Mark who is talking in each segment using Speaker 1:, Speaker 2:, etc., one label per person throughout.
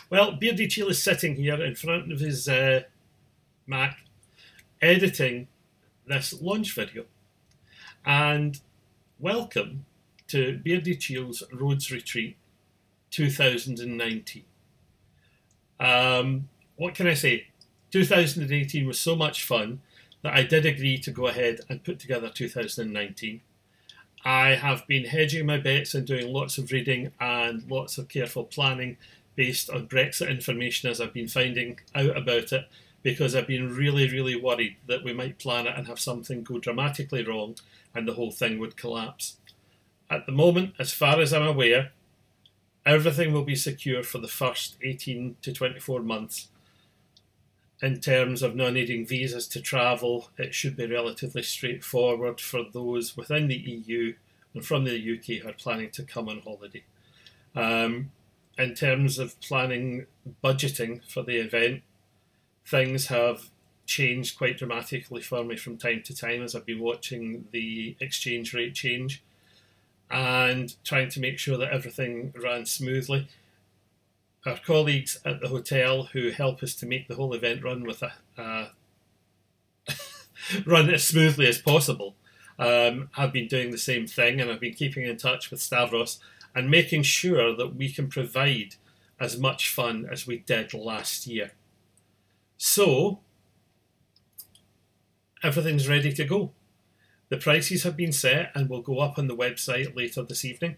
Speaker 1: Well, Beardychiel is sitting here in front of his Mac, editing this launch video. And welcome to Beardychiel's Rhodes Retreat 2019. What can I say? 2018 was so much fun that I did agree to go ahead and put together 2019. I have been hedging my bets and doing lots of reading and lots of careful planning based on Brexit information as I've been finding out about it, because I've been really worried that we might plan it and have something go dramatically wrong and the whole thing would collapse. At the moment, as far as I'm aware, everything will be secure for the first 18 to 24 months. In terms of not needing visas to travel, it should be relatively straightforward for those within the EU and from the UK who are planning to come on holiday. In terms of planning budgeting for the event, things have changed quite dramatically for me from time to time as I've been watching the exchange rate change and trying to make sure that everything ran smoothly. Our colleagues at the hotel who help us to make the whole event run with run as smoothly as possible have been doing the same thing, and I've been keeping in touch with Stavros and making sure that we can provide as much fun as we did last year. So everything's ready to go. The prices have been set and will go up on the website later this evening.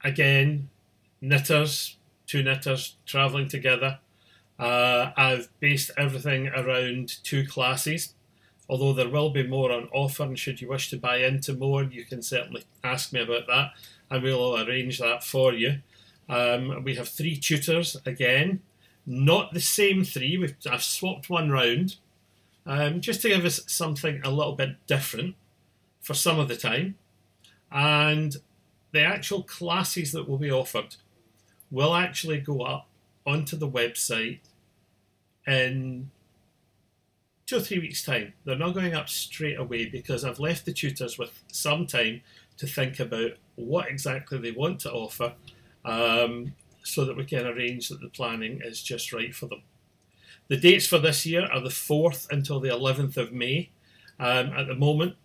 Speaker 1: Again, knitters, two knitters travelling together. I've based everything around 2 classes, although there will be more on offer, and should you wish to buy into more, you can certainly ask me about that and we'll arrange that for you. We have 3 tutors again, not the same 3. I've swapped one round just to give us something a little bit different for some of the time. And the actual classes that will be offered will actually go up onto the website in 2 or 3 weeks' time. They're not going up straight away because I've left the tutors with some time to think about what exactly they want to offer, so that we can arrange that the planning is just right for them. The dates for this year are the 4th until the 11th of May. At the moment,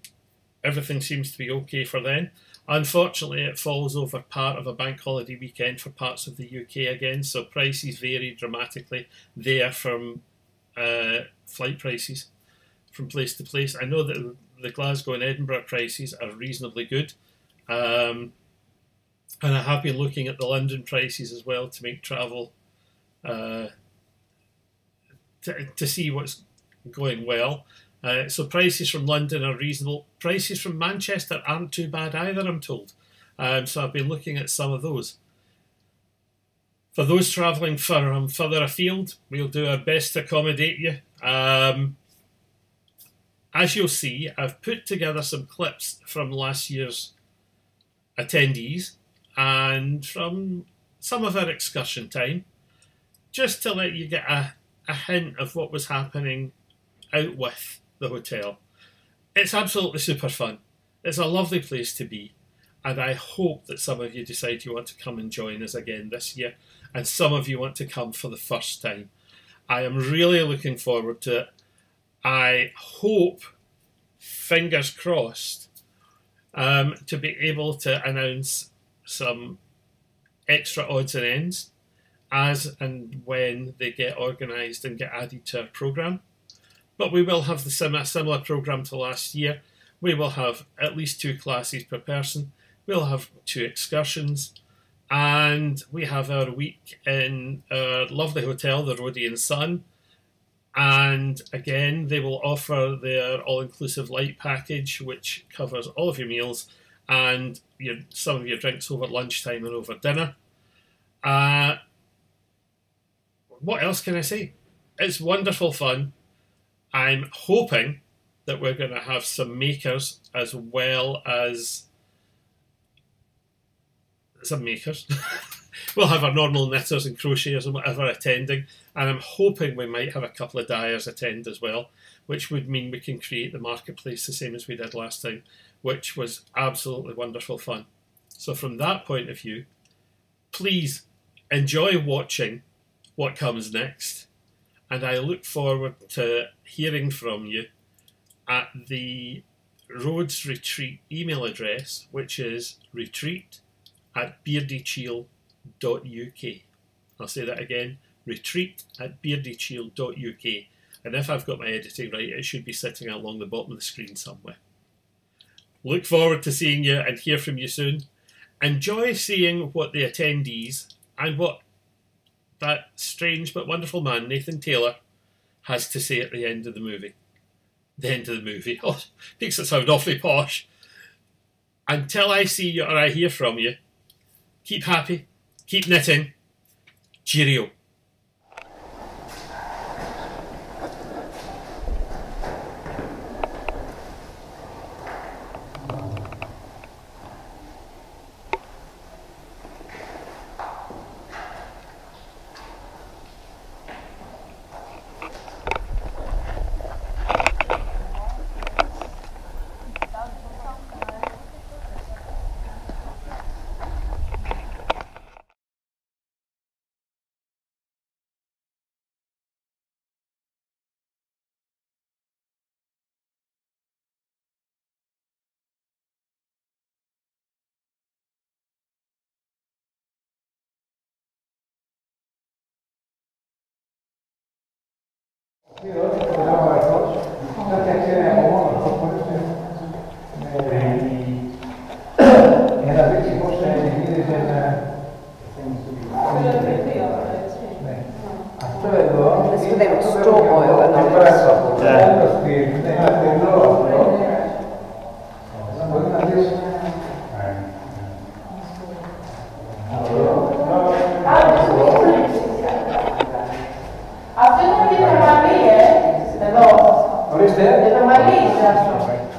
Speaker 1: everything seems to be okay for then. Unfortunately, it falls over part of a bank holiday weekend for parts of the UK again, so prices vary dramatically there from flight prices from place to place. I know that the Glasgow and Edinburgh prices are reasonably good, and I have been looking at the London prices as well to make travel to see what's going well. So prices from London are reasonable. Prices from Manchester aren't too bad either, I'm told. So I've been looking at some of those. For those travelling further afield, we'll do our best to accommodate you. As you'll see, I've put together some clips from last year's attendees and from some of our excursion time, just to let you get a hint of what was happening out with the hotel. It's absolutely super fun. It's a lovely place to be, and I hope that some of you decide you want to come and join us again this year, and some of you want to come for the first time. I am really looking forward to it. I hope, fingers crossed, to be able to announce some extra odds and ends as and when they get organised and get added to our programme. But we will have the similar programme to last year. We will have at least 2 classes per person. We'll have 2 excursions. And we have our week in our lovely hotel, the Rhodian Sun. And again, they will offer their all-inclusive light package, which covers all of your meals and some of your drinks over lunchtime and over dinner. What else can I say? It's wonderful fun. I'm hoping that we're going to have some makers as well as some makers. We'll have our normal knitters and crocheters and whatever attending, and I'm hoping we might have a couple of dyers attend as well, which would mean we can create the marketplace the same as we did last time, which was absolutely wonderful fun. So from that point of view, please enjoy watching what comes next, and I look forward to hearing from you at the Rhodes Retreat email address, which is retreat@beardychiel.uk. I'll say that again, retreat@beardychiel.uk. And if I've got my editing right, it should be sitting along the bottom of the screen somewhere. Look forward to seeing you and hear from you soon. Enjoy seeing what the attendees and what that strange but wonderful man, Nathan Taylor, has to say at the end of the movie. The end of the movie. Oh, makes it sound awfully posh. Until I see you or I hear from you, keep happy, keep knitting. Cheerio.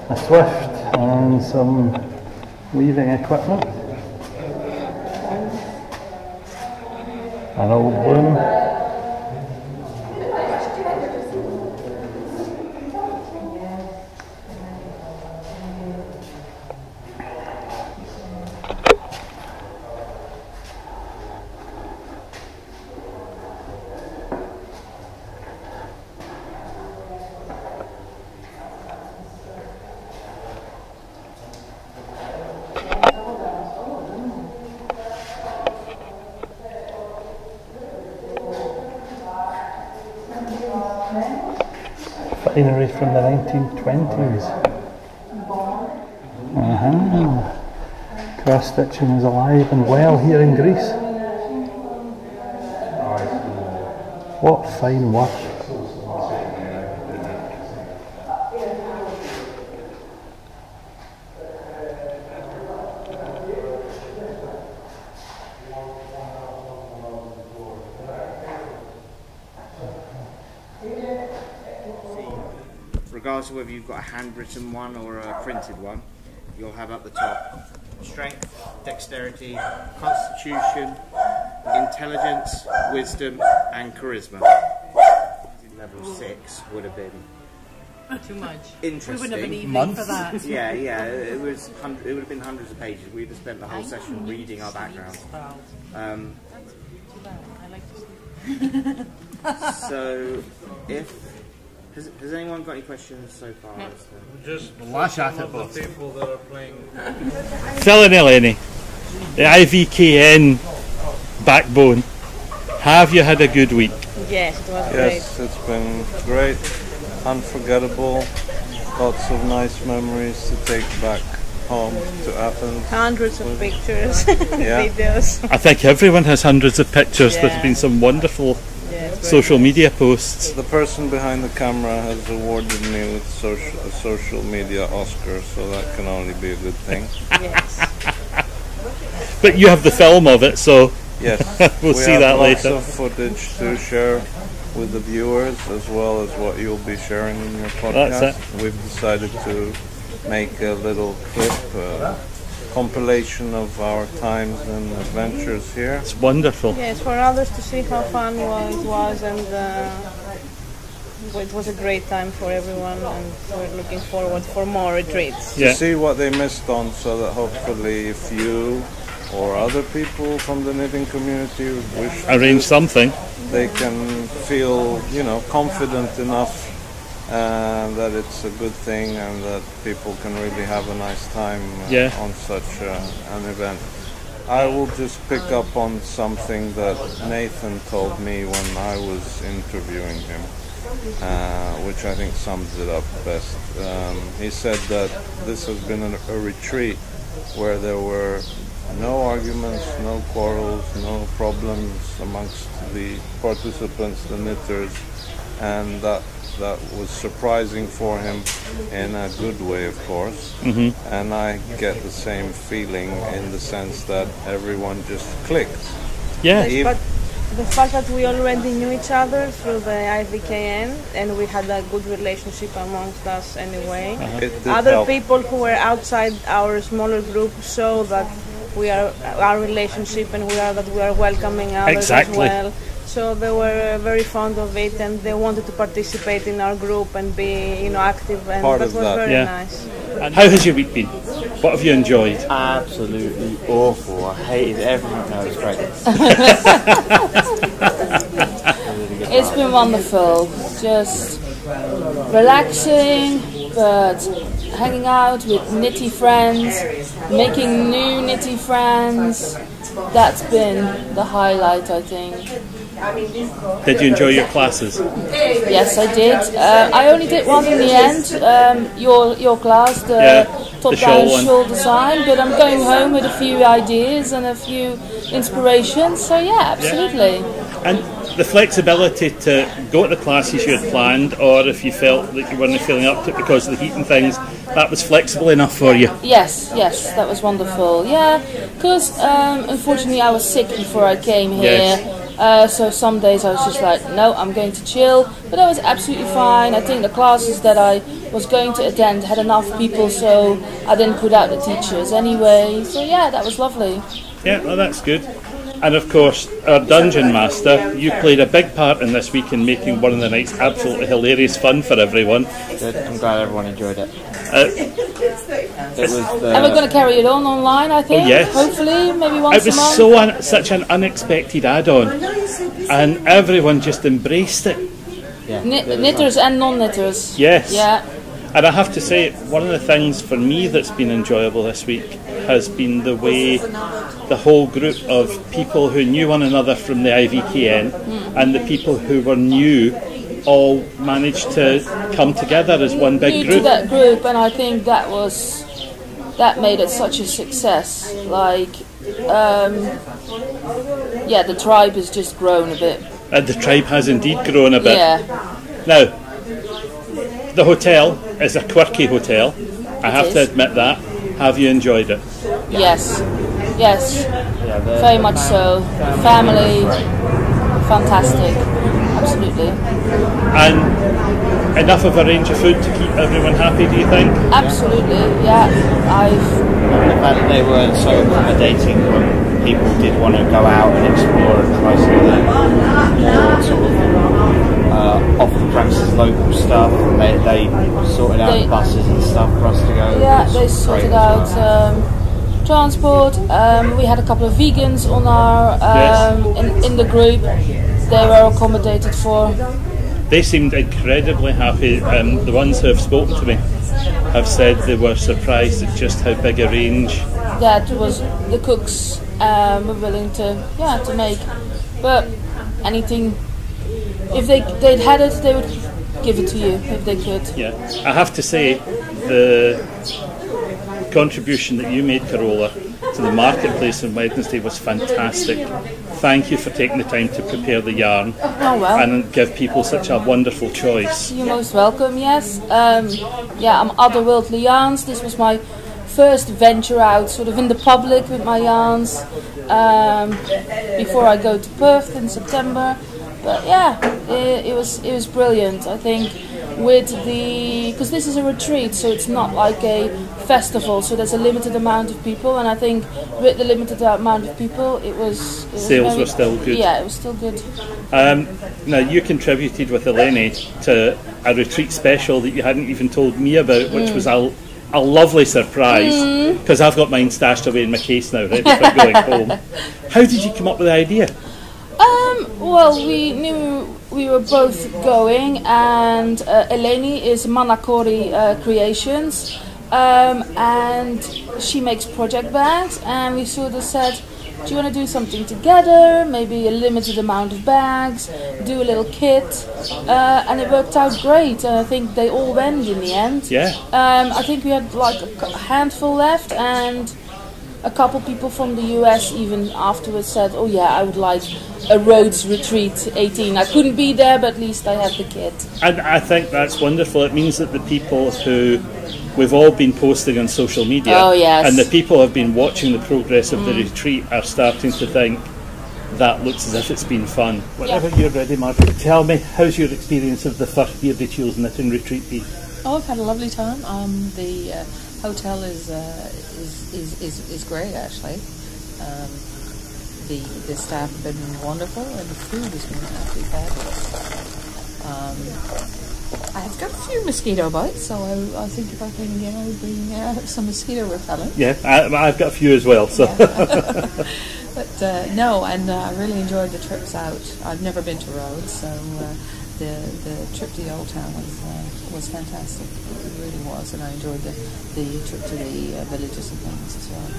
Speaker 2: A swift and some weaving equipment, an old loom, finery from the 1920s. Cross stitching is alive and well here in Greece. What fine work.
Speaker 3: Regardless of whether you've got a handwritten one or a printed one, you'll have at the top strength, dexterity, constitution, intelligence, wisdom and charisma. Level 6 would have been
Speaker 4: too much.
Speaker 3: Interesting.
Speaker 4: We wouldn't have an evening for that.
Speaker 3: Yeah, it would have been hundreds of pages. We'd have spent the whole session reading our background.
Speaker 4: That's too bad. I like to sleep.
Speaker 3: So, has anyone got any questions so far?
Speaker 5: Just
Speaker 2: lash at
Speaker 5: some
Speaker 2: it,
Speaker 5: of the
Speaker 2: boss.
Speaker 5: people that are playing.
Speaker 2: Phil and Eleni, the IVKN backbone, have you had a good week?
Speaker 4: Yes, it was
Speaker 5: Yes, it's been great, unforgettable, lots of nice memories to take back home to Athens.
Speaker 4: hundreds of pictures,
Speaker 5: Yeah.
Speaker 4: videos.
Speaker 2: I think everyone has hundreds of pictures.
Speaker 4: Yeah.
Speaker 2: There's been some wonderful
Speaker 4: Yes,
Speaker 2: social media posts.
Speaker 5: The person behind the camera has awarded me with a social media Oscar, so that can only be a good thing.
Speaker 4: yes.
Speaker 2: But you have the film of it, so
Speaker 5: Yes,
Speaker 2: we'll
Speaker 5: we
Speaker 2: see
Speaker 5: have
Speaker 2: that
Speaker 5: lots
Speaker 2: later.
Speaker 5: of footage to share with the viewers, as well as what you'll be sharing in your podcast.
Speaker 2: That's
Speaker 5: We've decided to make a little clip, compilation of our times and adventures here.
Speaker 2: It's wonderful.
Speaker 4: Yes, for others to see how fun it was and it was a great time for everyone, and we're looking forward for more retreats.
Speaker 5: To see what they missed on, so that hopefully if you or other people from the knitting community wish to
Speaker 2: Arrange something.
Speaker 5: they can feel, you know, confident enough that it's a good thing and that people can really have a nice time on such an event. I will just pick up on something that Nathan told me when I was interviewing him, which I think sums it up best. He said that this has been a retreat where there were no arguments, no quarrels, no problems amongst the participants, the knitters, and that was surprising for him in a good way, of course. And I get the same feeling in the sense that everyone just clicked.
Speaker 2: Yeah.
Speaker 4: But the fact that we already knew each other through the IVKN, and we had a good relationship amongst us anyway. Other people who were outside our smaller group show that our relationship, and that we are welcoming others as well. So they were very fond of it, and they wanted to participate in our group and be, active, and that was very nice.
Speaker 2: And how has your week been? What have you enjoyed?
Speaker 3: Absolutely awful. I hated everything. No, it was great.
Speaker 6: It's been wonderful. Just relaxing, but hanging out with knitty friends, making new knitty friends. That's been the highlight, I think.
Speaker 2: Did you enjoy your classes?
Speaker 6: Yes, I did. I only did one in the end. Your class, the top-down shawl design. But I'm going home with a few ideas and a few inspirations. So yeah, absolutely.
Speaker 2: And the flexibility to go to the classes you had planned, or if you felt that you weren't feeling up to it because of the heat and things, that was flexible enough for you?
Speaker 6: Yes, that was wonderful. Yeah, because unfortunately I was sick before I came here. So some days I was just like, no, I'm going to chill. But that was absolutely fine. I think the classes that I was going to attend had enough people, so I didn't put out the teachers anyway. So yeah, that was lovely. Yeah,
Speaker 2: well, that's good. And of course, our Dungeon Master, you played a big part in this week in making one of the nights absolutely hilarious fun for everyone.
Speaker 3: Good. I'm glad everyone enjoyed it.
Speaker 6: And we're going to carry it on online, I think.
Speaker 2: Oh, yes.
Speaker 6: Hopefully, maybe once a month.
Speaker 2: It was such an unexpected add-on, and everyone just embraced it.
Speaker 6: Yeah. Knitters and non-knitters.
Speaker 2: Yes.
Speaker 6: Yeah.
Speaker 2: And I have to say, one of the things for me that's been enjoyable this week has been the way the whole group of people who knew one another from the IVKN and the people who were new all managed to come together as one big group.
Speaker 6: To that group, and I think that made it such a success. Like, the tribe has just grown a bit.
Speaker 2: And the tribe has indeed grown a bit.
Speaker 6: Yeah.
Speaker 2: Now, the hotel is a quirky hotel. I have to admit that. Have you enjoyed it?
Speaker 6: Yes. Very much so. Family, fantastic. Absolutely.
Speaker 2: And enough of a range of food to keep everyone happy, do you think?
Speaker 6: Absolutely, yeah.
Speaker 3: The fact that they were so accommodating when people did want to go out and explore and try some of the more sort of off the premises local stuff. They sorted out buses and stuff for us to go.
Speaker 6: Yeah, they sorted out transport. We had a couple of vegans on our in the group. They were accommodated for.
Speaker 2: They seemed incredibly happy. The ones who have spoken to me have said they were surprised at just how big a range
Speaker 6: that was the cooks were willing to make. But anything, if they'd had it, they would give it to you if they could.
Speaker 2: Yeah, I have to say the contribution that you made, Carola, to the marketplace on Wednesday was fantastic. Thank you for taking the time to prepare the yarn and give people such a wonderful choice.
Speaker 6: You're most welcome, yes. I'm Otherworldly Yarns. This was my first venture out sort of in the public with my yarns before I go to Perth in September. But yeah, it was brilliant. I think with because this is a retreat, so it's not like a festival, so there's a limited amount of people, and I think with the limited amount of people, it was
Speaker 2: sales were still good.
Speaker 6: Yeah, it was still good.
Speaker 2: Now you contributed with Eleni to a retreat special that you hadn't even told me about, which was a lovely surprise, because I've got mine stashed away in my case now, ready for going home. How did you come up with the idea?
Speaker 6: Well, we knew we were both going, and Eleni is Manakori Creations, and she makes project bags, and we sort of said, do you want to do something together, maybe a limited amount of bags, do a little kit, and it worked out great. I think they all went in the end.
Speaker 2: Yeah.
Speaker 6: I think we had like a handful left, and a couple people from the US even afterwards said, oh yeah, I would like a Rhodes Retreat 18. I couldn't be there, but at least I had the kit.
Speaker 2: And I think that's wonderful. It means that the people who we've all been posting on social media, and the people who have been watching the progress of the retreat are starting to think that looks as if it's been fun. Whenever you're ready, Margaret, tell me, how's your experience of the first Beardychiel knitting retreat been?
Speaker 7: Oh, I've had a lovely time. The hotel is great, actually. The staff have been wonderful, and the food has been absolutely fabulous. I've got a few mosquito bites, so I think if I can, bring some mosquito repellent.
Speaker 2: Yeah, I've got a few as well. So.
Speaker 7: Yeah. But no, and I really enjoyed the trips out. I've never been to Rhodes, so the trip to the old town was fantastic. It really was, and I enjoyed the trip to the villages and things as well.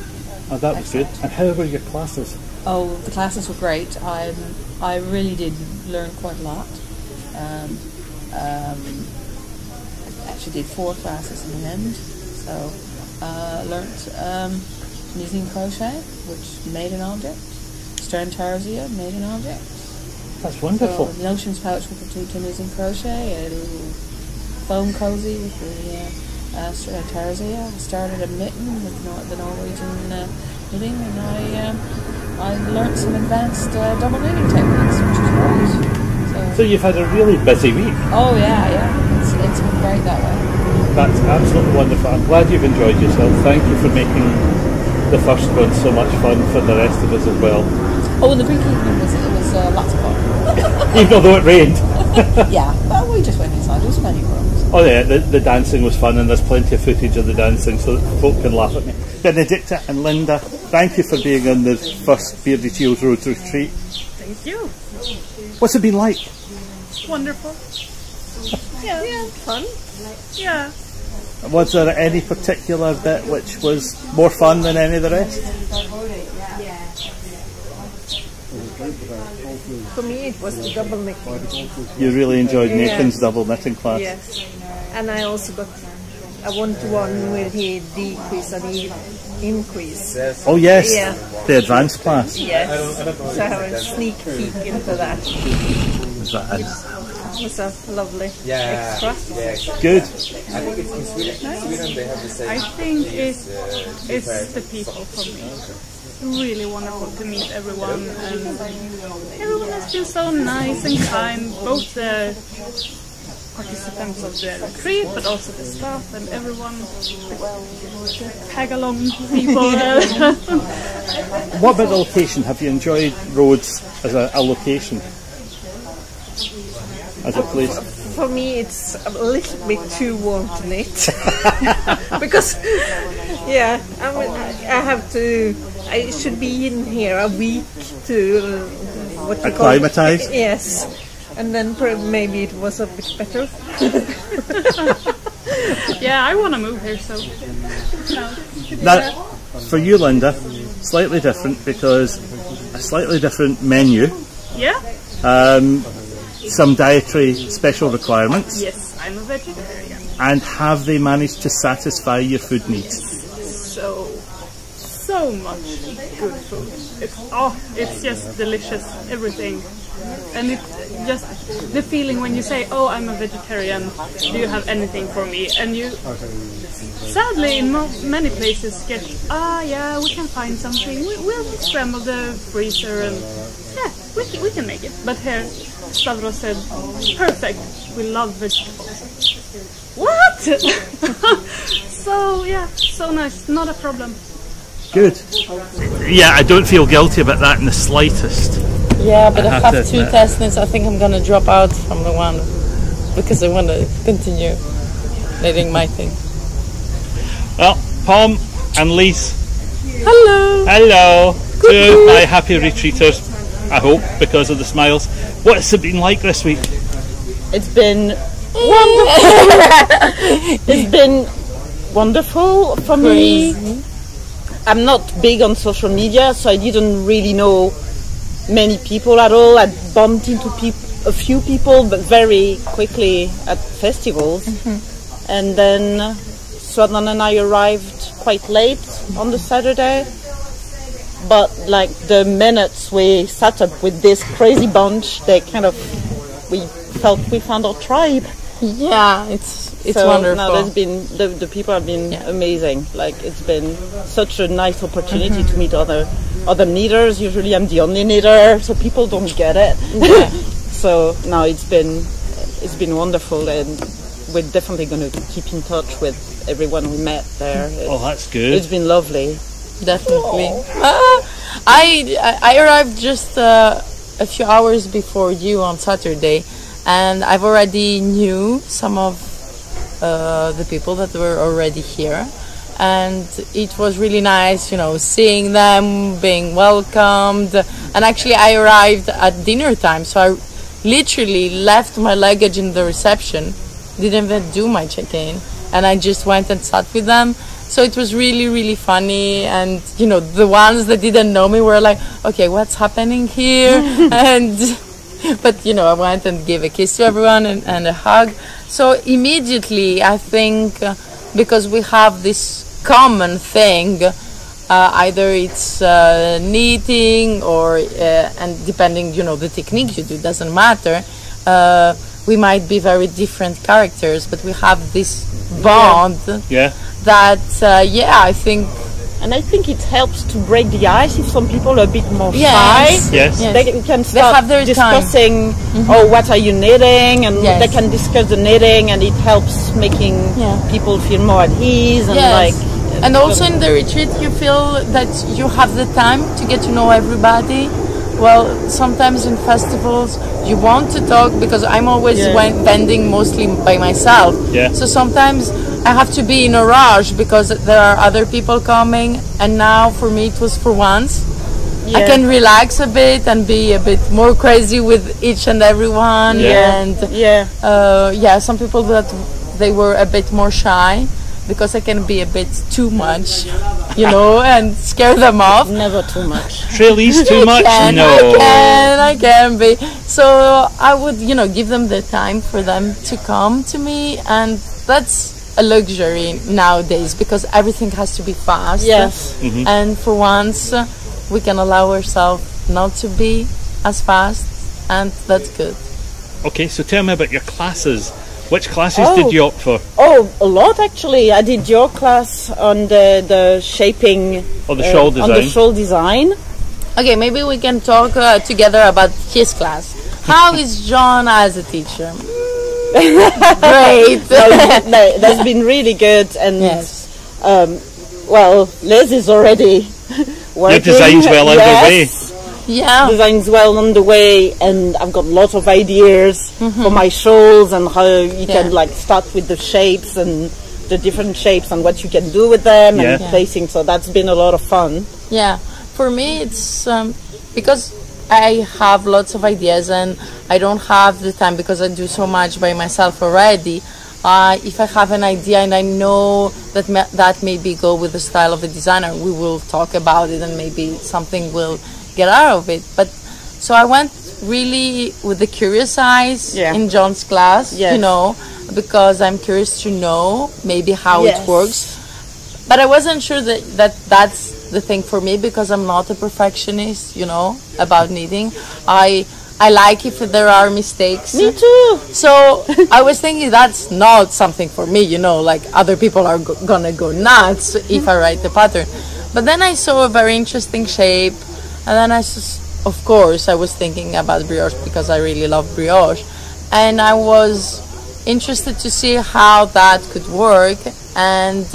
Speaker 2: Oh, that was good. And how were your classes?
Speaker 7: Oh, the classes were great. I really did learn quite a lot. Actually did 4 classes in the end. So learnt knitting crochet, which made an object. Stern tarsia made an object.
Speaker 2: That's wonderful.
Speaker 7: So, notions pouch with the knitting crochet, a little foam cozy with the stern tarsia. I started a mitten with the Norwegian knitting, and I learnt some advanced double knitting techniques, which is great.
Speaker 2: So you've had a really busy week.
Speaker 7: Oh yeah. It's been great that way.
Speaker 2: That's absolutely wonderful. I'm glad you've enjoyed yourself. Thank you for making the first one so much fun for the rest of us as well.
Speaker 7: Oh, and the Greek evening was lots of fun.
Speaker 2: Even though it rained.
Speaker 7: Yeah, but we just went inside. There was plenty of rooms.
Speaker 2: Oh yeah, the dancing was fun, and there's plenty of footage of the dancing so that folk can laugh at me. Benedicta and Linda, thank you for being on the first Beardychiel Rhodes retreat.
Speaker 8: Thank you.
Speaker 2: What's it been like?
Speaker 8: Wonderful. Yeah. Fun. Yeah.
Speaker 2: Was there any particular bit which was more fun than any of the rest?
Speaker 4: For me it was the double knitting.
Speaker 2: You really enjoyed Nathan's double knitting class?
Speaker 4: Yes. And I also got a one-to-one where he decreased and he increased.
Speaker 2: Oh yes,
Speaker 4: yeah.
Speaker 2: The advanced class.
Speaker 4: Yes. So I have a sneak peek into that. It was a lovely extra.
Speaker 2: Good.
Speaker 8: I think it's the people for me. Really wonderful to meet everyone, and everyone has been so nice and kind, both the participants of the retreat but also the staff and everyone, the tag-along people.
Speaker 2: What about the location? Have you enjoyed Rhodes as a location? As a place?
Speaker 4: For me it's a little bit too warm to knit. Because I should be in here a week to
Speaker 2: acclimatise.
Speaker 4: Yes, and then maybe it was a bit better.
Speaker 8: Yeah, I want to move here, so.
Speaker 2: Now, for you, Linda, slightly different because a slightly different menu.
Speaker 8: Yeah.
Speaker 2: Some dietary special requirements.
Speaker 8: Yes, I'm a vegetarian.
Speaker 2: And have they managed to satisfy your food needs?
Speaker 8: So much good food. It's just delicious, everything. And it's just the feeling when you say, oh, I'm a vegetarian, do you have anything for me? And you, sadly, in many places get, yeah, we can find something. We'll scramble the freezer and, yeah, we can make it. But here, Stavros said, perfect, we love vegetables. What? So yeah, so nice, not a problem.
Speaker 2: Good. Yeah, I don't feel guilty about that in the slightest.
Speaker 7: Yeah, but I have 2 test knits. I think I'm gonna drop out from the one because I want to continue knitting my thing.
Speaker 2: Well, Pom and Lise.
Speaker 7: Hello.
Speaker 2: Hello. To my happy retreaters, I hope, because of the smiles. What has it been like this week?
Speaker 9: It's been wonderful. It's been wonderful for me. I'm not big on social media, so I didn't really know many people at all. I bumped into a few people, but very quickly at festivals. And then Swadnan and I arrived quite late on the Saturday. But like the minutes we sat up with this crazy bunch, we felt we found our tribe.
Speaker 7: Yeah, it's
Speaker 9: so,
Speaker 7: wonderful.
Speaker 9: No, there's been the people have been amazing. Like it's been such a nice opportunity to meet other knitters. Usually I'm the only knitter, so people don't get it.
Speaker 7: Yeah.
Speaker 9: So now it's been wonderful, and we're definitely going to keep in touch with everyone we met there.
Speaker 2: That's good.
Speaker 9: It's been lovely.
Speaker 7: Definitely. I arrived just a few hours before you on Saturday, and I've already knew some of the people that were already here, and it was really nice, seeing them, being welcomed. And actually I arrived at dinner time, so I literally left my luggage in the reception, didn't even do my check-in, and I just went and sat with them. So it was really, really funny, and the ones that didn't know me were like, okay, what's happening here? But I went and gave a kiss to everyone and a hug. So immediately, I think, because we have this common thing, either it's knitting or, and depending, the technique you do, doesn't matter. We might be very different characters, but we have this bond.
Speaker 2: Yeah.
Speaker 7: That I think,
Speaker 9: and I think it helps to break the ice if some people are a bit more shy.
Speaker 2: Yes.
Speaker 9: They can start discussing, what are you knitting, and they can discuss the knitting, and it helps making people feel more at ease and
Speaker 7: and also in the retreat you feel that you have the time to get to know everybody. Well, sometimes in festivals you want to talk, because I'm always vending mostly by myself. So sometimes I have to be in a rush because there are other people coming, and now for me it was for once. I can relax a bit and be a bit more crazy with each and everyone. And some people that they were a bit more shy, because I can be a bit too much, and scare them off.
Speaker 9: Never too much.
Speaker 2: Trailee's too much? No.
Speaker 7: I can be. So I would, give them the time for them to come to me, and that's a luxury nowadays, because everything has to be fast.
Speaker 9: Yes.
Speaker 7: And for once, we can allow ourselves not to be as fast, and that's good.
Speaker 2: Okay, so tell me about your classes. Which classes did you opt for?
Speaker 9: Oh, a lot actually. I did your class on the shaping
Speaker 2: or the shawl design.
Speaker 9: On the shawl design.
Speaker 7: Okay, maybe we can talk together about his class. How is John as a teacher? Great.
Speaker 9: That's been really good, and Liz is already working.
Speaker 2: Your design's well underway.
Speaker 7: Yeah,
Speaker 9: design's well underway, and I've got lots of ideas for my shawls, and how you can start with the shapes and the different shapes and what you can do with them and placing. So that's been a lot of fun.
Speaker 7: Yeah, for me it's because I have lots of ideas and I don't have the time, because I do so much by myself already. If I have an idea and I know that that maybe go with the style of the designer, we will talk about it and maybe something will get out of it. But so I went really with the curious eyes in John's class, because I'm curious to know maybe how it works. But I wasn't sure that that's the thing for me, because I'm not a perfectionist, about knitting. I like if there are mistakes.
Speaker 9: Me too.
Speaker 7: So I was thinking that's not something for me, like other people are gonna go nuts if I write the pattern. But then I saw a very interesting shape, and then of course I was thinking about brioche, because I really love brioche, and I was
Speaker 10: interested to see how that could work, and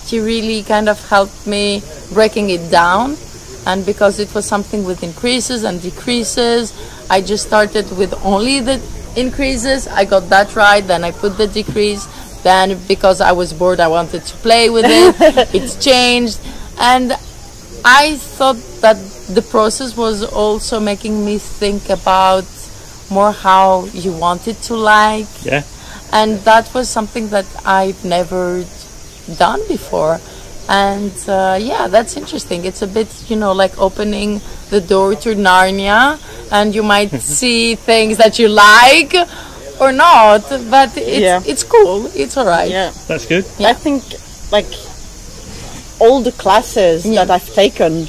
Speaker 10: he really kind of helped me breaking it down. And because it was something with increases and decreases, I just started with only the increases. I got that right, then I put the decrease. Then because I was bored, I wanted to play with it. It's changed, and I thought that the process was also making me think about more how you want it to like.
Speaker 2: Yeah.
Speaker 10: And that was something that I've never done before. And yeah, that's interesting. It's a bit, you know, like opening the door to Narnia, and you might see things that you like or not, but it's cool. It's all right.
Speaker 9: Yeah,
Speaker 2: that's good.
Speaker 9: Yeah. I think like all the classes that I've taken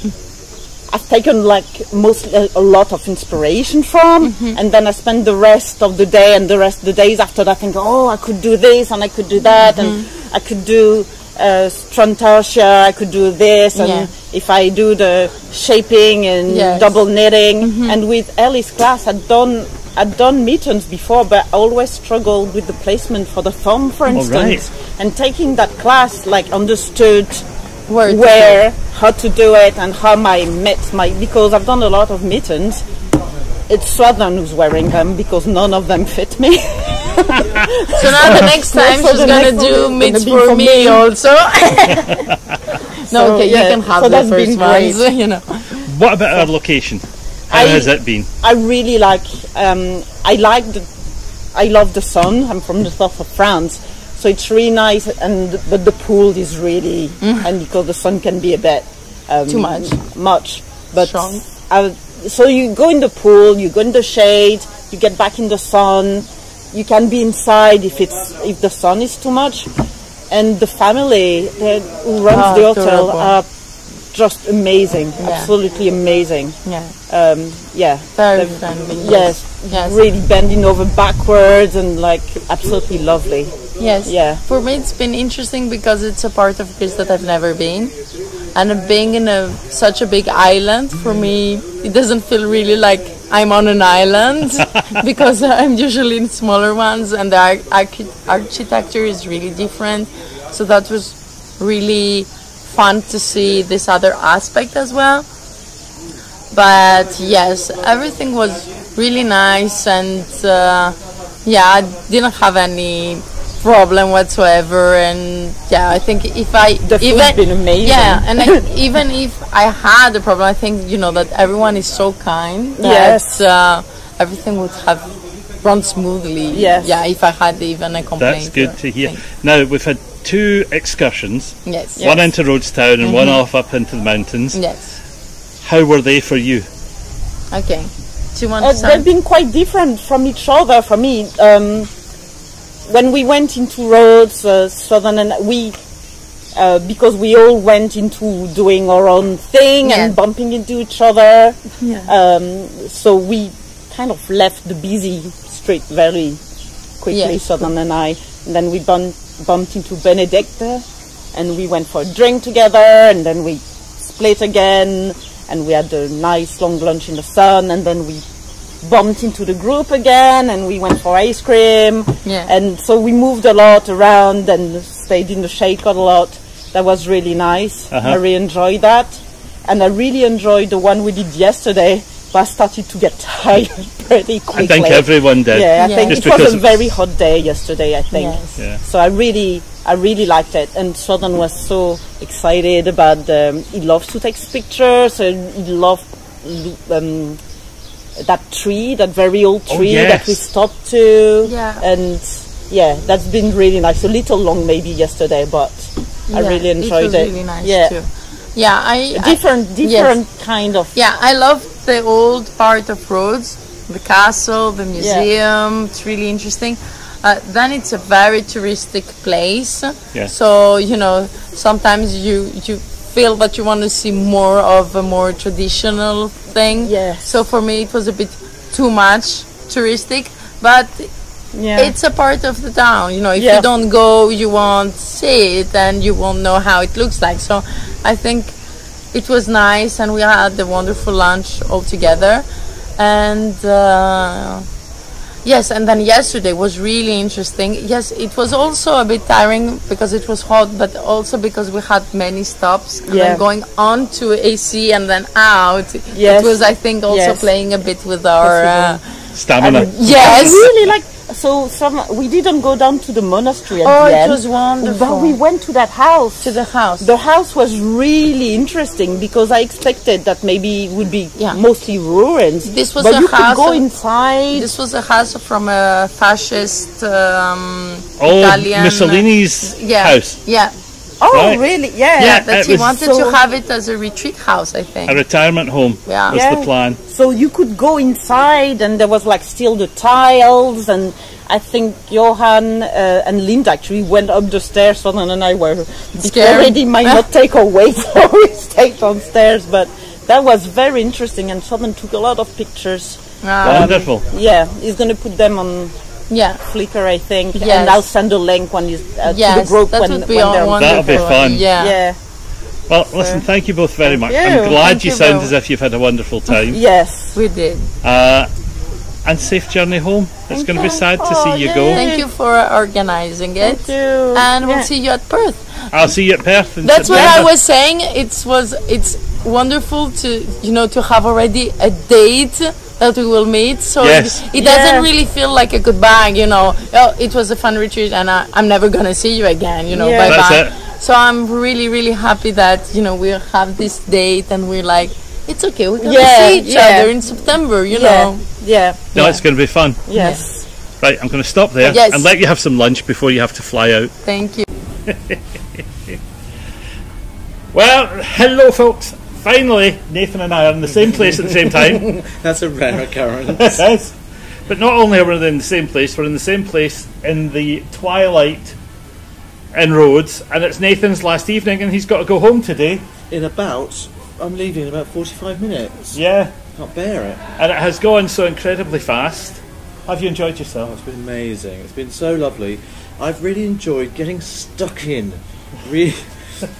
Speaker 9: like mostly a lot of inspiration from, and then I spend the rest of the day and the rest of the days after that thinking, oh, I could do this and I could do that, and I could do Strontarsia, I could do this, and if I do the shaping and double knitting. And with Ellie's class, I'd done mittens before, but I always struggled with the placement for the thumb, for instance. And taking that class, like, understood where, how to do it, and how my mitts because I've done a lot of mittens. It's Southern who's wearing them because none of them fit me.
Speaker 10: So now the next time she's gonna do mitts for me also. No, okay, you can have the first ones, you know.
Speaker 2: What about our location? How has it been?
Speaker 9: I really like. I love the sun. I'm from the south of France, so it's really nice. But the pool is really, and because the sun can be a bit
Speaker 10: too much.
Speaker 9: But
Speaker 10: strong.
Speaker 9: So you go in the pool, you go in the shade, you get back in the sun. You can be inside if the sun is too much. And the family who runs the hotel are just amazing, absolutely amazing.
Speaker 10: Very friendly.
Speaker 9: Yes, really bending over backwards and like absolutely lovely.
Speaker 10: Yes. For me, it's been interesting because it's a part of Greece that I've never been, and being in such a big island, for me, it doesn't feel really like I'm on an island because I'm usually in smaller ones, and the architecture is really different. So that was really fun to see this other aspect as well. But yes, everything was really nice, and I didn't have any problem whatsoever. And I think if the food's been amazing. And even if I had a problem, I think that everyone is so kind that everything would have run smoothly. If I had even a complaint.
Speaker 2: That's good to hear. Now we've had 2 excursions.
Speaker 10: Yes.
Speaker 2: One into Rhodes town and one off up into the mountains.
Speaker 10: Yes.
Speaker 2: How were they for you?
Speaker 10: Okay. Do you want to
Speaker 9: they've been quite different from each other for me. When we went into Rhodes, Southern, and because we all went into doing our own thing and bumping into each other, so we kind of left the busy street very quickly, Southern and I. And then we bumped into Benedicta, and we went for a drink together, and then we split again, and we had a nice long lunch in the sun, and then we bumped into the group again, and we went for ice cream, and so we moved a lot around and stayed in the shade a lot. That was really nice. I really enjoyed that, and I really enjoyed the one we did yesterday, but I started to get tired pretty quickly.
Speaker 2: I think everyone did.
Speaker 9: I think it was a very hot day yesterday, I think. So I really liked it, and Southern was so excited about he loves to take pictures, and he loved that tree, that very old tree that we stopped to, and that's been really nice. A little long maybe yesterday, but I really enjoyed it.
Speaker 10: Really nice too.
Speaker 9: Different kind of.
Speaker 10: I love the old part of Rhodes, the castle, the museum. It's really interesting. Then it's a very touristic place. So sometimes you feel that you want to see more of a more traditional thing. So for me it was a bit too much touristic, but it's a part of the town. If you don't go, you won't see it and you won't know how it looks like. So I think it was nice, and we had a wonderful lunch all together, and Yes, and then yesterday was really interesting. Yes, it was also a bit tiring because it was hot, but also because we had many stops. And then going on to AC and then out. It was, I think, also playing a bit with our
Speaker 2: stamina.
Speaker 10: Yes.
Speaker 9: Really like. So we didn't go down to the monastery at the end.
Speaker 10: It was wonderful.
Speaker 9: But we went to that house.
Speaker 10: To the house.
Speaker 9: The house was really interesting because I expected that maybe it would be mostly ruins.
Speaker 10: This was
Speaker 9: but
Speaker 10: a
Speaker 9: you
Speaker 10: house.
Speaker 9: Could go inside.
Speaker 10: This was a house from a fascist Italian.
Speaker 2: Mussolini's house.
Speaker 10: Yeah.
Speaker 9: Oh, right. Really? Yeah.
Speaker 10: Yeah, but he wanted to have it as a retreat house, I think.
Speaker 2: A retirement home was the plan.
Speaker 9: So you could go inside and there was like still the tiles, and I think Johan and Linda actually went up the stairs. Sonnen and I were scared. Already might not take our weight, so we stayed downstairs. But that was very interesting, and Sonnen took a lot of pictures.
Speaker 2: Wonderful.
Speaker 9: Yeah, he's going to put them on Flickr, I think, and I'll send a link when to the group when they're
Speaker 2: that'll be fun.
Speaker 9: Yeah.
Speaker 2: Well, listen, thank you both very much. I'm glad you sound as if you've had a wonderful time.
Speaker 9: Yes,
Speaker 10: we did.
Speaker 2: And safe journey home. It's going to be sad to see you go.
Speaker 10: Thank you for organising it.
Speaker 9: Thank you.
Speaker 10: And we'll see you at Perth.
Speaker 2: I'll see you at Perth in
Speaker 10: That's
Speaker 2: September.
Speaker 10: what I was saying. It's wonderful to have already a date that we will meet, so it doesn't really feel like a goodbye, it was a fun retreat and I'm never gonna see you again, bye bye. So I'm really, really happy that we have this date and we're like, it's okay, we're gonna see each other in September, know.
Speaker 2: No, it's gonna be fun.
Speaker 9: Yes.
Speaker 2: Right, I'm gonna stop there and let you have some lunch before you have to fly out.
Speaker 10: Thank you.
Speaker 2: Well, hello folks. Finally, Nathan and I are in the same place at the same time.
Speaker 3: That's a rare occurrence.
Speaker 2: Yes. But not only are we in the same place, we're in the same place in the twilight in Rhodes, and it's Nathan's last evening and he's got to go home today.
Speaker 3: I'm leaving in about 45 minutes.
Speaker 2: Yeah.
Speaker 3: Can't bear it.
Speaker 2: And it has gone so incredibly fast. Have you enjoyed yourself?
Speaker 3: Oh, it's been amazing. It's been so lovely. I've really enjoyed getting stuck in.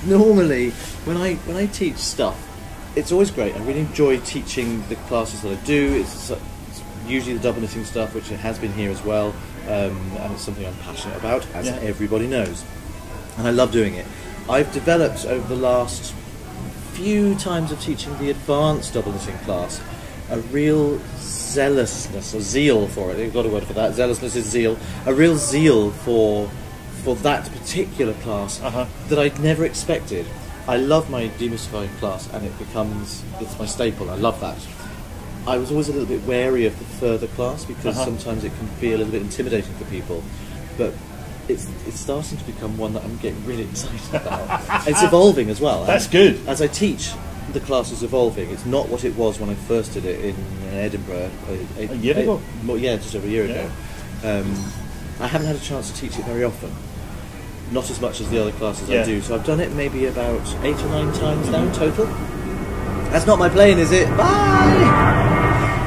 Speaker 3: Normally, when I teach stuff, it's always great. I really enjoy teaching the classes that I do. It's usually the double knitting stuff, which it has been here as well, and it's something I'm passionate about, as everybody knows. And I love doing it. I've developed over the last few times of teaching the advanced double knitting class a real zealousness, or zeal for it. You've got a word for that. Zealousness is zeal. A real zeal for that particular class that I'd never expected. I love my demystifying class, and it's my staple. I love that. I was always a little bit wary of the further class because sometimes it can be a little bit intimidating for people, but it's starting to become one that I'm getting really excited about. It's evolving as well.
Speaker 2: That's good.
Speaker 3: As I teach, the class is evolving. It's not what it was when I first did it in Edinburgh
Speaker 2: a year ago.
Speaker 3: Just over a year ago. I haven't had a chance to teach it very often. Not as much as the other classes I do. So I've done it maybe about 8 or 9 times now in total. That's not my plane, is it? Bye!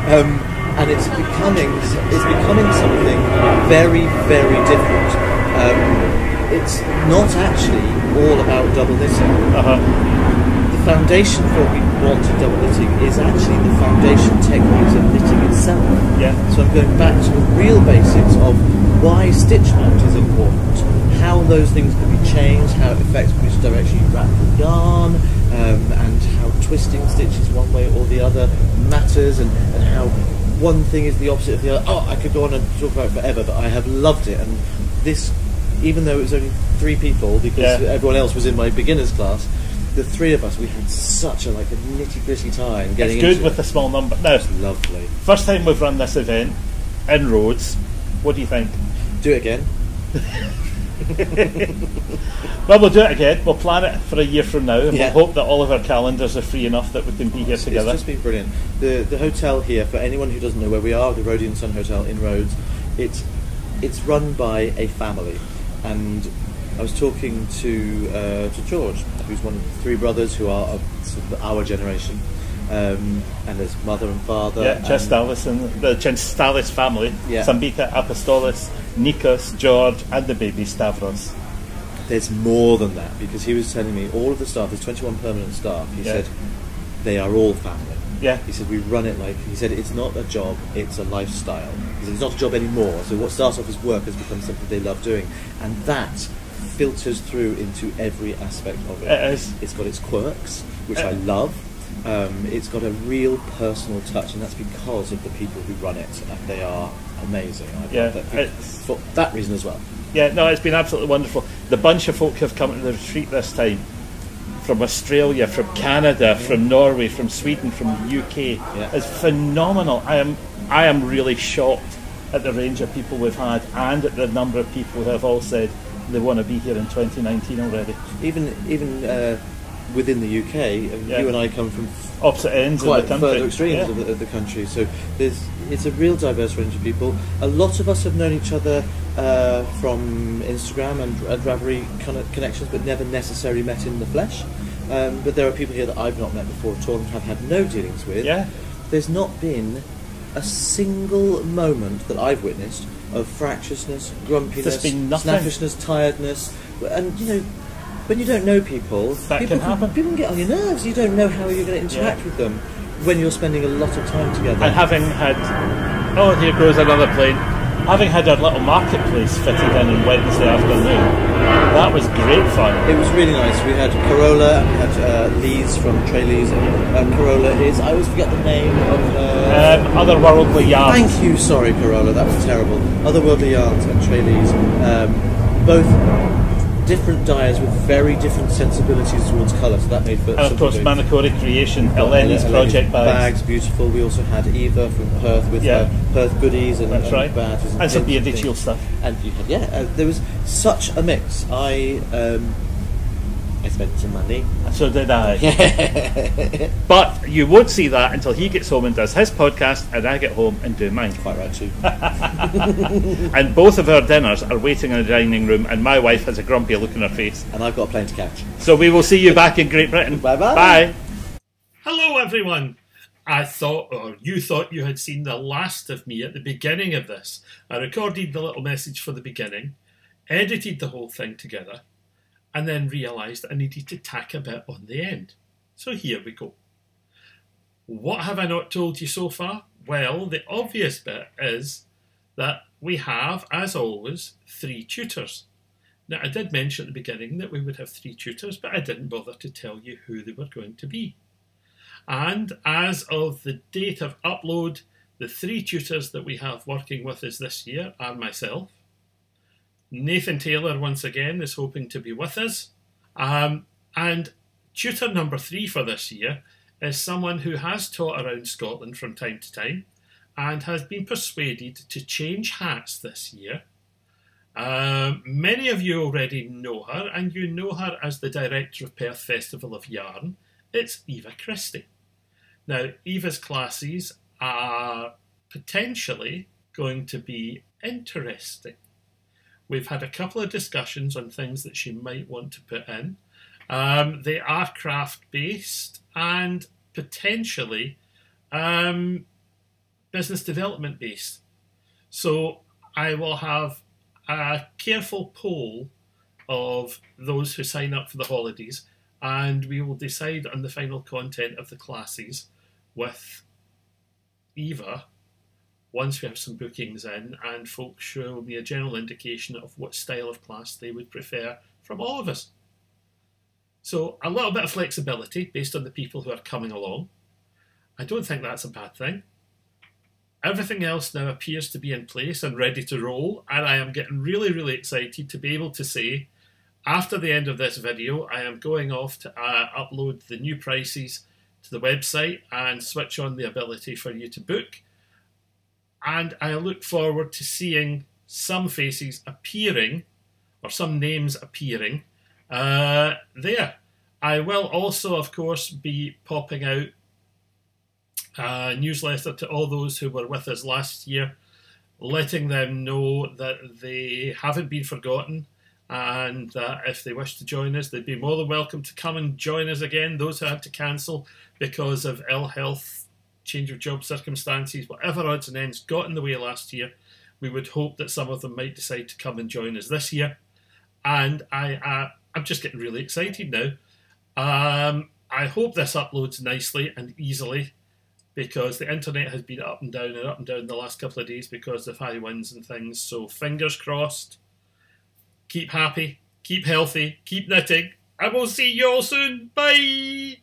Speaker 3: And it's becoming something very, very different. It's not actually all about double knitting. The foundation for what we want in double knitting is actually the foundation techniques of knitting itself. So I'm going back to the real basics of why stitch mount is important, how those things can be changed, how it affects which direction you wrap the yarn, and how twisting stitches one way or the other matters, and how one thing is the opposite of the other. I could go on and talk about it forever, but I have loved it. And this, even though it was only 3 people, because everyone else was in my beginners class, the 3 of us, we had such a nitty-gritty time getting into it.
Speaker 2: It's good with the small number. Now,
Speaker 3: it's lovely.
Speaker 2: First time we've run this event in Rhodes. What do you think?
Speaker 3: Do it again.
Speaker 2: Well, we'll do it again. We'll plan it for a year from now, and we'll hope that all of our calendars are free enough that we can be here together.
Speaker 3: It's just been brilliant. The hotel here, for anyone who doesn't know where we are, the Rhodian Sun Hotel in Rhodes, it's run by a family. And I was talking to George, who's one of the 3 brothers who are of sort of our generation. And there's mother and father.
Speaker 2: Chestalis and the Chestalis family. Sambika, Apostolos, Nikos, George, and the baby Stavros.
Speaker 3: There's more than that, because he was telling me all of the staff, there's 21 permanent staff. He said they are all family.
Speaker 2: Yeah.
Speaker 11: He said we run it like, he said it's not a job, it's a lifestyle. He said it's not a job anymore. So what starts off as work has become something they love doing, and that filters through into every aspect of it.
Speaker 2: It is.
Speaker 11: It's got its quirks, which I love. It's got a real personal touch, and that's because of the people who run it, and they are amazing. For that reason as well.
Speaker 2: Yeah, no, it's been absolutely wonderful. The bunch of folk who have come to the retreat this time, from Australia, from Canada, from Norway, from Sweden, from the UK, is phenomenal. I am really shocked at the range of people we've had, and at the number of people who have all said they want to be here in 2019 already.
Speaker 11: Even within the UK, you and I come from
Speaker 2: opposite ends
Speaker 11: quite
Speaker 2: of the country.
Speaker 11: further extremes of the country, so it's a real diverse range of people. A lot of us have known each other from Instagram and Ravelry kind of connections, but never necessarily met in the flesh. But there are people here that I've not met before at all and have had no dealings with.
Speaker 2: Yeah.
Speaker 11: There's not been a single moment that I've witnessed of fractiousness, grumpiness, snappishness, tiredness, and when you don't know people,
Speaker 2: can happen.
Speaker 11: People can get on your nerves. You don't know how you're going to interact with them when you're spending a lot of time together.
Speaker 2: And having had, here goes another plane. Having had our little marketplace fitted in on Wednesday afternoon, that was great fun.
Speaker 11: It was really nice. We had Corolla, and we had Lee's from Trey Lee's. Corolla is, I always forget the name of...
Speaker 2: Otherworldly Yarns.
Speaker 11: Thank you, sorry Corolla, that was terrible. Otherworldly Yarns and Trey Lee's. Both different dyers with very different sensibilities towards colour, so that made for...
Speaker 2: And of course, Manacori Creation, Eleni's project bags.
Speaker 11: Beautiful. We also had Eva from Perth with Perth goodies and badges.
Speaker 2: And some Beardychiel stuff.
Speaker 11: And you had, there was such a mix. I spent some money.
Speaker 2: So did I. But you won't see that until he gets home and does his podcast, and I get home and do mine.
Speaker 11: Quite right too.
Speaker 2: And both of our dinners are waiting in the dining room, and my wife has a grumpy look on her face.
Speaker 11: And I've got a plane to catch.
Speaker 2: So we will see you back in Great Britain.
Speaker 11: Bye-bye.
Speaker 2: Bye.
Speaker 1: Hello everyone. I thought, or you thought you had seen the last of me at the beginning of this. I recorded the little message for the beginning, edited the whole thing together, and then realised I needed to tack a bit on the end. So here we go. What have I not told you so far? Well, the obvious bit is that we have, as always, 3 tutors. Now, I did mention at the beginning that we would have 3 tutors, but I didn't bother to tell you who they were going to be. And as of the date of upload, the 3 tutors that we have working with us this year are myself. Nathan Taylor, once again, is hoping to be with us. And tutor number 3 for this year is someone who has taught around Scotland from time to time and has been persuaded to change hats this year. Many of you already know her, and you know her as the director of Perth Festival of Yarn. It's Eva Christie. Now, Eva's classes are potentially going to be interesting. We've had a couple of discussions on things that she might want to put in. They are craft-based and potentially business development-based. So I will have a careful poll of those who sign up for the holidays, and we will decide on the final content of the classes with Eva once we have some bookings in and folks show me a general indication of what style of class they would prefer from all of us. So a little bit of flexibility based on the people who are coming along. I don't think that's a bad thing. Everything else now appears to be in place and ready to roll, and I am getting really, really excited to be able to say, after the end of this video, I am going off to upload the new prices to the website and switch on the ability for you to book. And I look forward to seeing some faces appearing, or some names appearing, there. I will also, of course, be popping out a newsletter to all those who were with us last year, letting them know that they haven't been forgotten, and that if they wish to join us, they'd be more than welcome to come and join us again. Those who had to cancel because of ill health, change of job circumstances, whatever odds and ends got in the way last year, we would hope that some of them might decide to come and join us this year. And I'm just getting really excited now. I hope this uploads nicely and easily. because the internet has been up and down and up and down the last couple of days because of high winds and things. So fingers crossed. Keep happy, keep healthy, keep knitting, and we'll see you all soon. Bye!